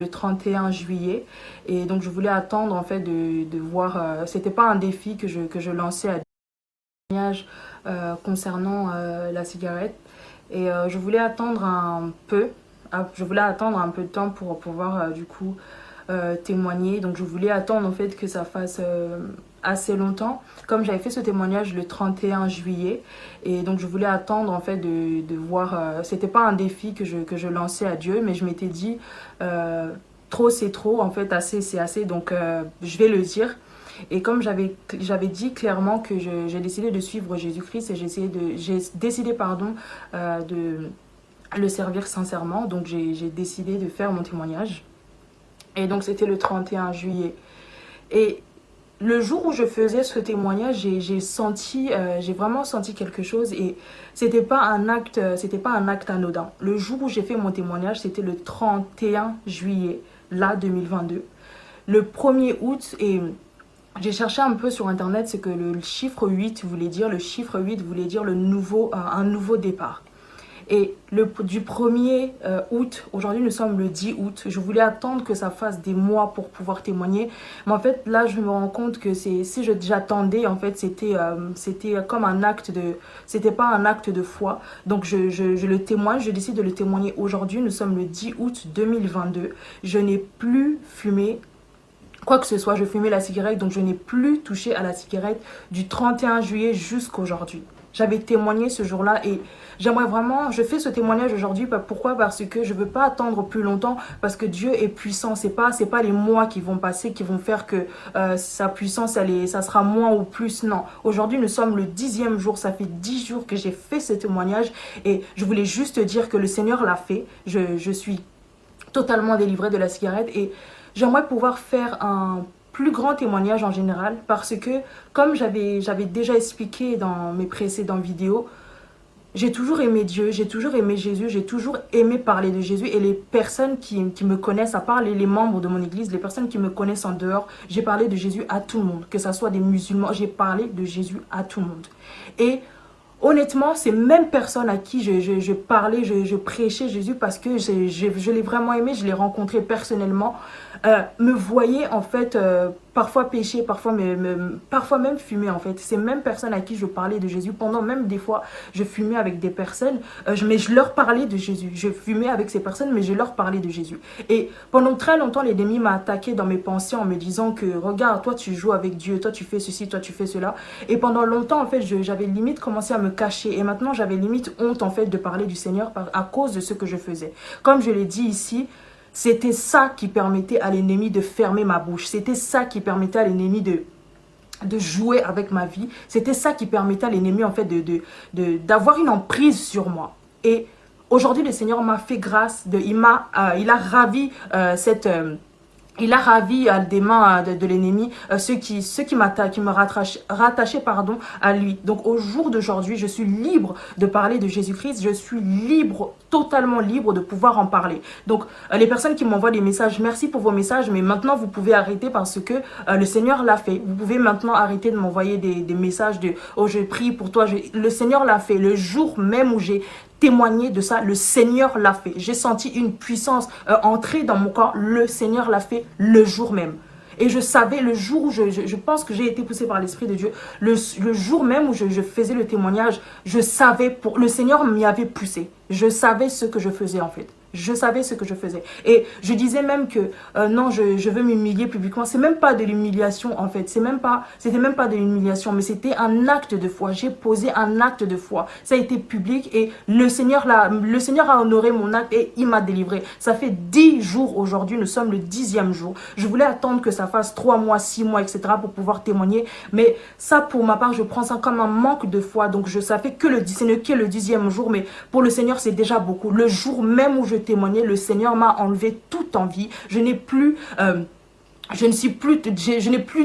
le 31 juillet et donc je voulais attendre en fait de voir, c'était pas un défi que je lançais à témoignage concernant la cigarette et je voulais attendre un peu, je voulais attendre un peu de temps pour pouvoir du coup témoigner. Donc je voulais attendre en fait que ça fasse assez longtemps, comme j'avais fait ce témoignage le 31 juillet et donc je voulais attendre en fait de voir, c'était pas un défi que je lançais à Dieu, mais je m'étais dit trop c'est trop, en fait assez c'est assez, donc je vais le dire. Et comme j'avais dit clairement que j'ai décidé de suivre Jésus-Christ et j'ai décidé pardon de le servir sincèrement, donc j'ai décidé de faire mon témoignage. Et donc c'était le 31 juillet. Et le jour où je faisais ce témoignage, j'ai vraiment senti quelque chose et c'était pas un acte anodin. Le jour où j'ai fait mon témoignage, c'était le 31 juillet, là 2022. Le 1er août, et j'ai cherché un peu sur internet ce que le chiffre 8 voulait dire. Le chiffre 8 voulait dire un nouveau départ. Et du 1er août, aujourd'hui nous sommes le 10 août, je voulais attendre que ça fasse des mois pour pouvoir témoigner. Mais en fait là je me rends compte que si j'attendais, en fait c'était comme un acte c'était pas un acte de foi. Donc je le témoigne, je décide de le témoigner aujourd'hui. Nous sommes le 10 août 2022. Je n'ai plus fumé quoi que ce soit, je fumais la cigarette, donc je n'ai plus touché à la cigarette du 31 juillet jusqu'à aujourd'hui. J'avais témoigné ce jour-là et j'aimerais vraiment, je fais ce témoignage aujourd'hui, pourquoi? Parce que je ne veux pas attendre plus longtemps, parce que Dieu est puissant, c'est pas les mois qui vont passer, qui vont faire que sa puissance, ça sera moins ou plus, non. Aujourd'hui, nous sommes le 10e jour, ça fait 10 jours que j'ai fait ce témoignage et je voulais juste dire que le Seigneur l'a fait, je suis totalement délivrée de la cigarette et j'aimerais pouvoir faire un plus grand témoignage en général parce que, comme j'avais déjà expliqué dans mes précédentes vidéos, j'ai toujours aimé Dieu, j'ai toujours aimé Jésus, j'ai toujours aimé parler de Jésus et les personnes qui me connaissent, à part les membres de mon église, les personnes qui me connaissent en dehors, j'ai parlé de Jésus à tout le monde, que ce soit des musulmans, j'ai parlé de Jésus à tout le monde. Et honnêtement, ces mêmes personnes à qui je parlais, je prêchais Jésus parce que je l'ai vraiment aimé, je l'ai rencontré personnellement, me voyaient en fait parfois pécher, parfois même fumer en fait. Ces mêmes personnes à qui je parlais de Jésus, pendant même des fois je fumais avec des personnes, mais je leur parlais de Jésus. Je fumais avec ces personnes, mais je leur parlais de Jésus. Et pendant très longtemps, l'ennemi m'a attaqué dans mes pensées en me disant que regarde, toi tu joues avec Dieu, toi tu fais ceci, toi tu fais cela. Et pendant longtemps en fait, j'avais limite commencé à me cacher et maintenant j'avais limite honte en fait de parler du Seigneur à cause de ce que je faisais. Comme je l'ai dit ici, c'était ça qui permettait à l'ennemi de fermer ma bouche. C'était ça qui permettait à l'ennemi de jouer avec ma vie. C'était ça qui permettait à l'ennemi en fait d'avoir une emprise sur moi. Et aujourd'hui, le Seigneur m'a fait grâce. Il a ravi il a ravi des mains de l'ennemi ceux qui me rattachaient pardon, à lui. Donc au jour d'aujourd'hui, je suis libre de parler de Jésus-Christ. Je suis libre, totalement libre de pouvoir en parler. Donc les personnes qui m'envoient des messages, merci pour vos messages, mais maintenant vous pouvez arrêter parce que le Seigneur l'a fait. Vous pouvez maintenant arrêter de m'envoyer des messages de « Oh, je prie pour toi ». Le Seigneur l'a fait. Le jour même où j'ai témoigner de ça, le Seigneur l'a fait. J'ai senti une puissance entrer dans mon corps, le Seigneur l'a fait le jour même. Et je savais le jour où je pense que j'ai été poussée par l'Esprit de Dieu, le jour même où je faisais le témoignage, je savais, le Seigneur m'y avait poussé. Je savais ce que je faisais en fait. Je savais ce que je faisais. Et je disais même que non, je veux m'humilier publiquement. C'est même pas de l'humiliation en fait. C'était même pas de l'humiliation, mais c'était un acte de foi. J'ai posé un acte de foi. Ça a été public et le Seigneur a honoré mon acte et il m'a délivré. Ça fait 10 jours aujourd'hui. Nous sommes le 10e jour. Je voulais attendre que ça fasse 3 mois, 6 mois, etc. pour pouvoir témoigner. Mais ça, pour ma part, je prends ça comme un manque de foi. Donc ça fait que le 10e jour. Mais pour le Seigneur, c'est déjà beaucoup. Le jour même où je témoigner, le Seigneur m'a enlevé toute envie. Je n'ai plus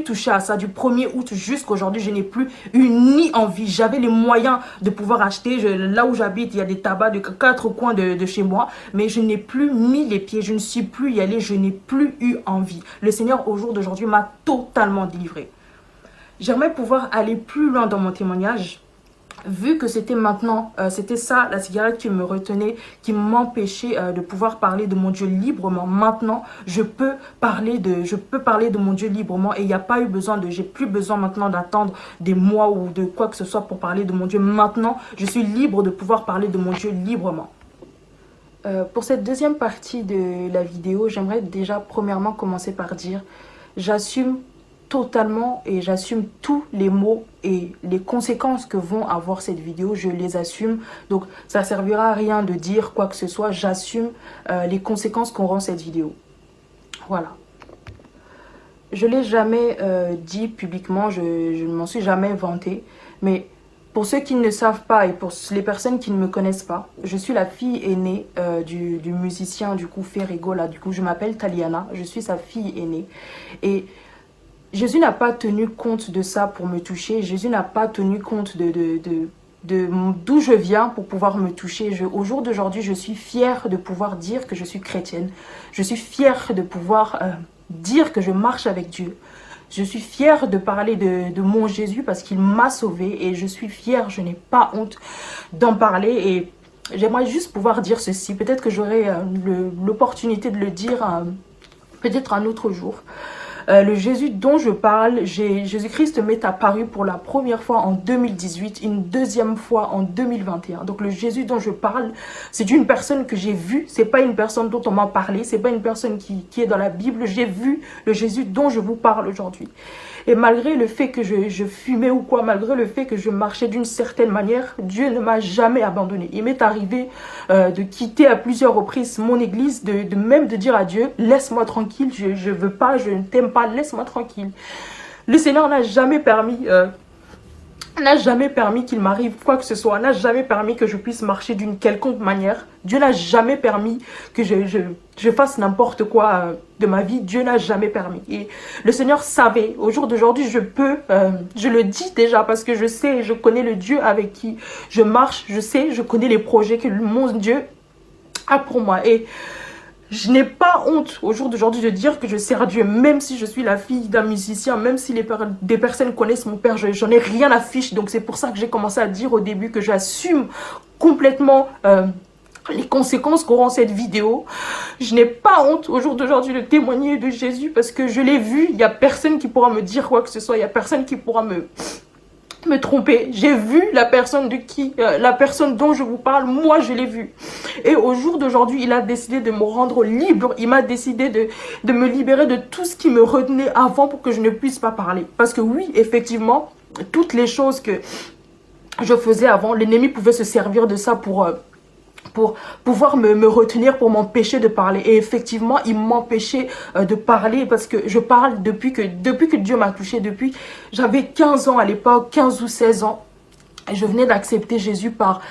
touché à ça du 1er août jusqu'à aujourd'hui. Je n'ai plus eu ni envie. J'avais les moyens de pouvoir acheter. Là où j'habite, il y a des tabacs de 4 coins de chez moi. Mais je n'ai plus mis les pieds. Je ne suis plus y aller. Je n'ai plus eu envie. Le Seigneur, au jour d'aujourd'hui, m'a totalement délivré. J'aimerais pouvoir aller plus loin dans mon témoignage. vu que c'était maintenant, c'était ça, la cigarette qui me retenait, qui m'empêchait de pouvoir parler de mon Dieu librement. Maintenant, je peux parler de mon Dieu librement et il n'y a pas eu besoin j'ai plus besoin maintenant d'attendre des mois ou de quoi que ce soit pour parler de mon Dieu. Maintenant, je suis libre de pouvoir parler de mon Dieu librement. Pour cette deuxième partie de la vidéo, j'aimerais déjà premièrement commencer par dire, j'assume totalement et j'assume tous les mots et les conséquences que vont avoir cette vidéo, je les assume. Donc ça ne servira à rien de dire quoi que ce soit, j'assume les conséquences qu'aura cette vidéo. Voilà. Je ne l'ai jamais dit publiquement, je ne m'en suis jamais vantée, mais pour ceux qui ne savent pas et pour les personnes qui ne me connaissent pas, je suis la fille aînée du musicien du coup Ferrigo, là, du coup je m'appelle Taliana, je suis sa fille aînée et Jésus n'a pas tenu compte de ça pour me toucher. Jésus n'a pas tenu compte d'où je viens pour pouvoir me toucher. Au jour d'aujourd'hui, je suis fière de pouvoir dire que je suis chrétienne. Je suis fière de pouvoir dire que je marche avec Dieu. Je suis fière de parler de mon Jésus parce qu'il m'a sauvée et je suis fière, je n'ai pas honte d'en parler et j'aimerais juste pouvoir dire ceci. Peut-être que j'aurai l'opportunité de le dire peut-être un autre jour. Le Jésus dont je parle, Jésus-Christ m'est apparu pour la première fois en 2018, une deuxième fois en 2021. Donc le Jésus dont je parle, c'est une personne que j'ai vue, c'est pas une personne dont on m'a parlé, c'est pas une personne qui est dans la Bible. J'ai vu le Jésus dont je vous parle aujourd'hui. Et malgré le fait que je fumais ou quoi, malgré le fait que je marchais d'une certaine manière, Dieu ne m'a jamais abandonné. Il m'est arrivé de quitter à plusieurs reprises mon église, même de dire à Dieu, laisse-moi tranquille, je veux pas, je ne t'aime pas, laisse-moi tranquille. Le Seigneur n'a jamais permis qu'il m'arrive quoi que ce soit, n'a jamais permis que je puisse marcher d'une quelconque manière. Dieu n'a jamais permis que je fasse n'importe quoi de ma vie. Dieu n'a jamais permis. Et le Seigneur savait. Au jour d'aujourd'hui, je le dis déjà parce que je sais, je connais le Dieu avec qui je marche. Je connais les projets que mon Dieu a pour moi. Et je n'ai pas honte au jour d'aujourd'hui de dire que je sers Dieu, même si je suis la fille d'un musicien, même si des personnes connaissent mon père, j'en ai rien à fiche. Donc c'est pour ça que j'ai commencé à dire au début que j'assume complètement les conséquences qu'auront cette vidéo. Je n'ai pas honte au jour d'aujourd'hui de témoigner de Jésus parce que je l'ai vu. Il n'y a personne qui pourra me dire quoi que ce soit, il n'y a personne qui pourra me tromper. J'ai vu la personne dont je vous parle, moi je l'ai vu. Et au jour d'aujourd'hui, il a décidé de me rendre libre. Il m'a décidé de me libérer de tout ce qui me retenait avant pour que je ne puisse pas parler. Parce que oui, effectivement, toutes les choses que je faisais avant, l'ennemi pouvait se servir de ça pour pouvoir me retenir, pour m'empêcher de parler. Et effectivement, il m'empêchait de parler parce que je parle depuis que Dieu m'a touché, j'avais 15 ans à l'époque, 15 ou 16 ans. Et je venais d'accepter Jésus par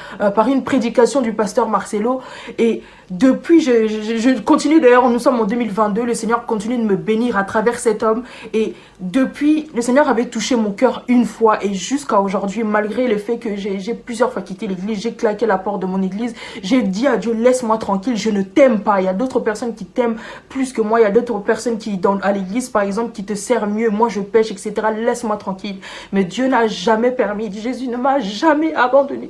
une prédication du pasteur Marcelo. Et depuis, je continue d'ailleurs, nous sommes en 2022, le Seigneur continue de me bénir à travers cet homme. Et depuis, le Seigneur avait touché mon cœur une fois et jusqu'à aujourd'hui, malgré le fait que j'ai plusieurs fois quitté l'église, j'ai claqué la porte de mon église, j'ai dit à Dieu, laisse-moi tranquille, je ne t'aime pas. Il y a d'autres personnes qui t'aiment plus que moi, il y a d'autres personnes qui, à l'église par exemple, qui te servent mieux, moi je pêche, etc. Laisse-moi tranquille. Mais Dieu n'a jamais permis, Jésus ne m'a jamais abandonné.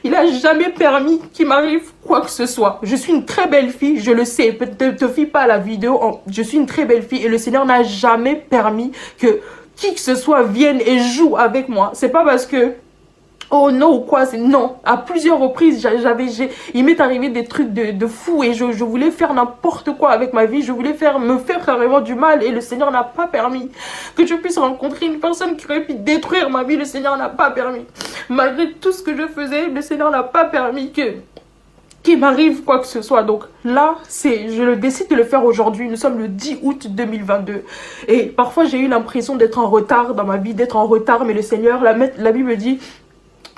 Il n'a jamais permis qu'il m'arrive quoi que ce soit. Je suis une très belle fille, je le sais, ne te fie pas à la vidéo, je suis une très belle fille et le Seigneur n'a jamais permis que qui que ce soit vienne et joue avec moi. C'est pas parce que oh non ou quoi, non. À plusieurs reprises, il m'est arrivé des trucs de fou et je voulais faire n'importe quoi avec ma vie. Je voulais me faire carrément du mal et le Seigneur n'a pas permis que je puisse rencontrer une personne qui aurait pu détruire ma vie. Le Seigneur n'a pas permis. Malgré tout ce que je faisais, le Seigneur n'a pas permis qu'il m'arrive quoi que ce soit. Donc là, je décide de le faire aujourd'hui. Nous sommes le 10 août 2022. Et parfois, j'ai eu l'impression d'être en retard dans ma vie, d'être en retard. Mais le Seigneur, la Bible dit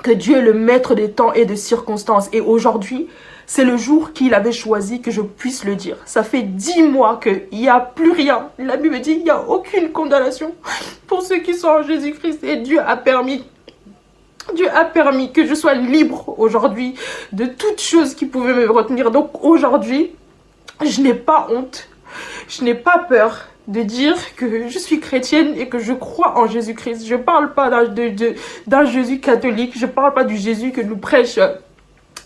que Dieu est le maître des temps et des circonstances. Et aujourd'hui, c'est le jour qu'il avait choisi que je puisse le dire. Ça fait 10 mois qu'il n'y a plus rien. La Bible dit qu'il n'y a aucune condamnation pour ceux qui sont en Jésus-Christ. Et Dieu a permis que je sois libre aujourd'hui de toute chose qui pouvait me retenir. Donc aujourd'hui, je n'ai pas honte, je n'ai pas peur. de dire que je suis chrétienne et que je crois en Jésus-Christ. Je parle pas d'un Jésus catholique, je parle pas du Jésus que nous prêche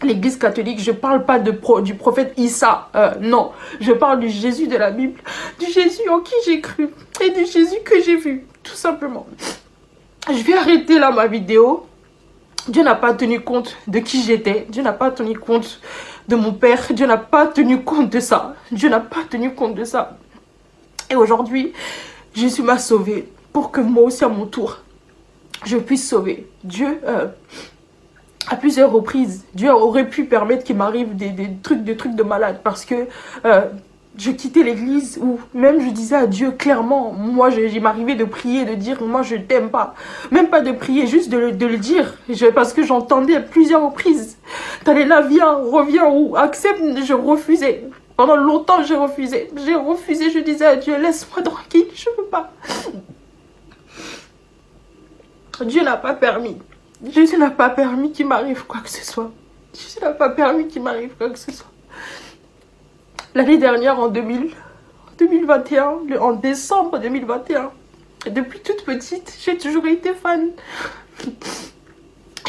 l'Église catholique, je parle pas du prophète Issa, non. Je parle du Jésus de la Bible, du Jésus en qui j'ai cru et du Jésus que j'ai vu, tout simplement. Je vais arrêter là ma vidéo. Dieu n'a pas tenu compte de qui j'étais, Dieu n'a pas tenu compte de mon père, Dieu n'a pas tenu compte de ça, Dieu n'a pas tenu compte de ça. Et aujourd'hui, Jésus m'a sauvé pour que moi aussi à mon tour, je puisse sauver. Dieu, à plusieurs reprises, Dieu aurait pu permettre qu'il m'arrive des trucs de malade parce que je quittais l'église où même je disais à Dieu clairement, moi il m'arrivait de prier, de dire moi je t'aime pas, même pas de prier, juste de le dire, parce que j'entendais à plusieurs reprises, Talela viens, reviens ou accepte, je refusais. Pendant longtemps j'ai refusé, je disais à Dieu laisse-moi tranquille, je veux pas. Dieu n'a pas permis. Jésus n'a pas permis qu'il m'arrive quoi que ce soit. Jésus n'a pas permis qu'il m'arrive quoi que ce soit. L'année dernière, en 2021, en décembre 2021, depuis toute petite, j'ai toujours été fan.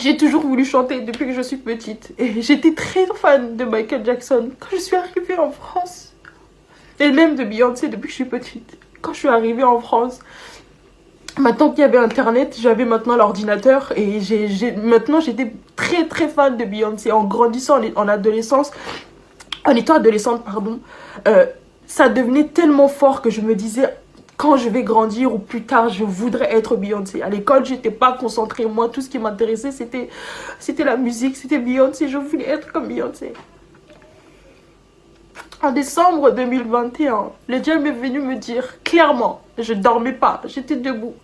J'ai toujours voulu chanter depuis que je suis petite. Et j'étais très fan de Michael Jackson quand je suis arrivée en France. Et même de Beyoncé depuis que je suis petite. Quand je suis arrivée en France, maintenant qu'il y avait Internet, j'avais maintenant l'ordinateur et maintenant j'étais très fan de Beyoncé. En grandissant en adolescence, en étant adolescente, pardon, ça devenait tellement fort que je me disais, quand je vais grandir ou plus tard, je voudrais être Beyoncé. À l'école, j'étais pas concentrée. Moi, tout ce qui m'intéressait, c'était la musique, c'était Beyoncé. Je voulais être comme Beyoncé. En décembre 2021, le Dieu m'est venu me dire clairement, je dormais pas, j'étais debout.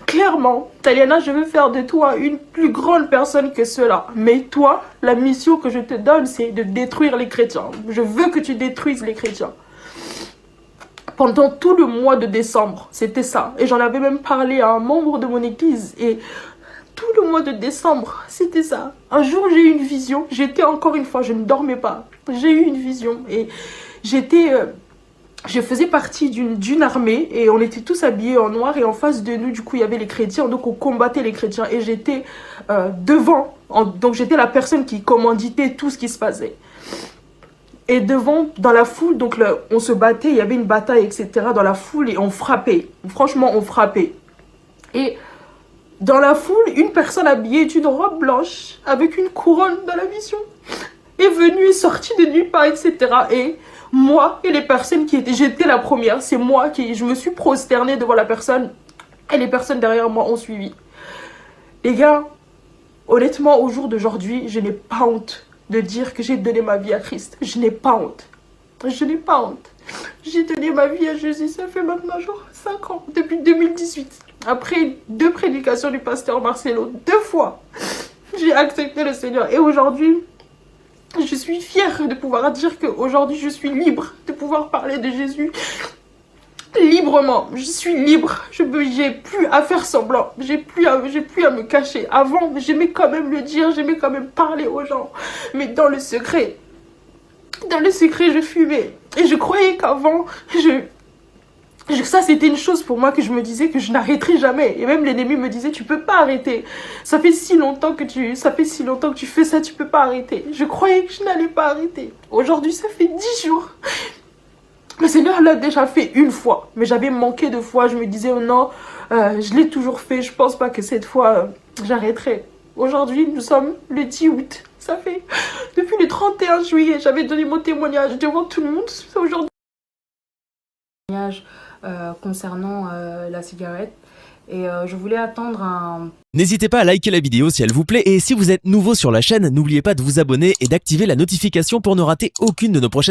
Clairement, Taliana, je veux faire de toi une plus grande personne que cela. Mais toi, la mission que je te donne, c'est de détruire les chrétiens. Je veux que tu détruises les chrétiens. Pendant tout le mois de décembre, c'était ça. Et j'en avais même parlé à un membre de mon église. Et tout le mois de décembre, c'était ça. Un jour, j'ai eu une vision. J'étais encore une fois, je ne dormais pas. J'ai eu une vision et je faisais partie d'une armée et on était tous habillés en noir et en face de nous, du coup, il y avait les chrétiens. Donc, on combattait les chrétiens et j'étais devant. Donc, j'étais la personne qui commanditait tout ce qui se passait. Et devant, dans la foule, donc on se battait, il y avait une bataille, etc. dans la foule et on frappait. Franchement, on frappait. Et dans la foule, une personne habillée d'une robe blanche avec une couronne dans la vision est venue et sortie de nulle part, etc. Et moi et les personnes qui étaient... J'étais la première, c'est moi qui... Je me suis prosternée devant la personne et les personnes derrière moi ont suivi. Les gars, honnêtement, au jour d'aujourd'hui, je n'ai pas honte de dire que j'ai donné ma vie à Christ. Je n'ai pas honte. Je n'ai pas honte. J'ai donné ma vie à Jésus, ça fait maintenant genre 5 ans, depuis 2018. Après 2 prédications du pasteur Marcelo, 2 fois, j'ai accepté le Seigneur. Et aujourd'hui, je suis fière de pouvoir dire qu'aujourd'hui, je suis libre de pouvoir parler de Jésus librement. Je suis libre. J'ai plus à faire semblant. J'ai plus à me cacher. Avant, j'aimais quand même le dire, j'aimais quand même parler aux gens. Mais dans le secret, je fumais. Et je croyais qu'avant, ça c'était une chose pour moi que je me disais que je n'arrêterais jamais. Et même l'ennemi me disait tu peux pas arrêter. Ça fait si longtemps que tu fais ça, tu peux pas arrêter. Je croyais que je n'allais pas arrêter. Aujourd'hui, ça fait 10 jours. Le Seigneur l'a déjà fait une fois, mais j'avais manqué de foi. Je me disais, oh non, je l'ai toujours fait. Je pense pas que cette fois, j'arrêterai. Aujourd'hui, nous sommes le 10 août. Ça fait depuis le 31 juillet, j'avais donné mon témoignage devant tout le monde. Aujourd'hui, concernant la cigarette. Et je voulais attendre un... N'hésitez pas à liker la vidéo si elle vous plaît. Et si vous êtes nouveau sur la chaîne, n'oubliez pas de vous abonner et d'activer la notification pour ne rater aucune de nos prochaines